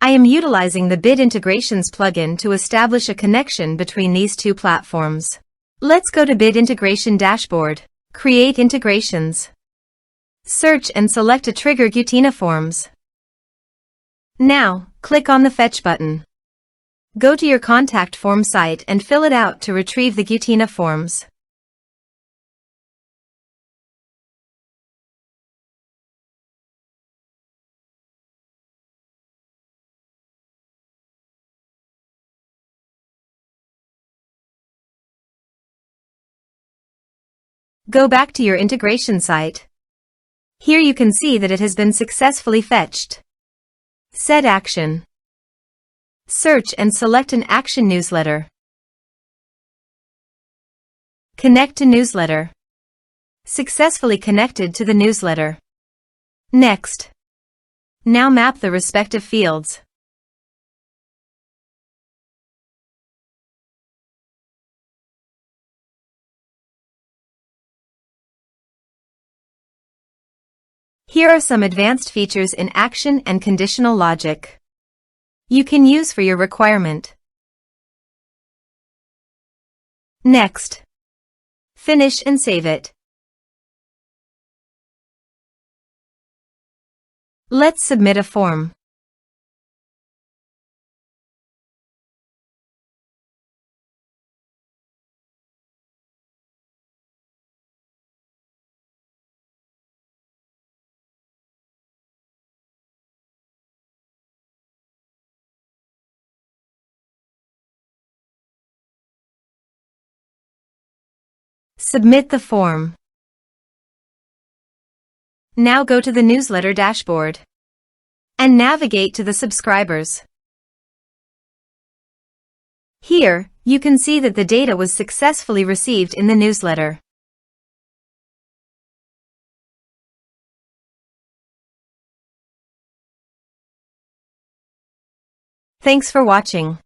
I am utilizing the Bid Integrations plugin to establish a connection between these two platforms. Let's go to Bid Integration Dashboard. Create integrations. Search and select a trigger Gutena Forms. Now, click on the Fetch button. Go to your contact form site and fill it out to retrieve the Gutena Forms. Go back to your integration site. Here you can see that it has been successfully fetched. Set action. Search and select an action newsletter. Connect to newsletter. Successfully connected to the newsletter. Next. Now map the respective fields. Here are some advanced features in action and conditional logic you can use for your requirement. Next. Finish and save it. Let's submit a form. Submit the form. Now go to the newsletter dashboard and navigate to the subscribers. Here, you can see that the data was successfully received in the newsletter. Thanks for watching.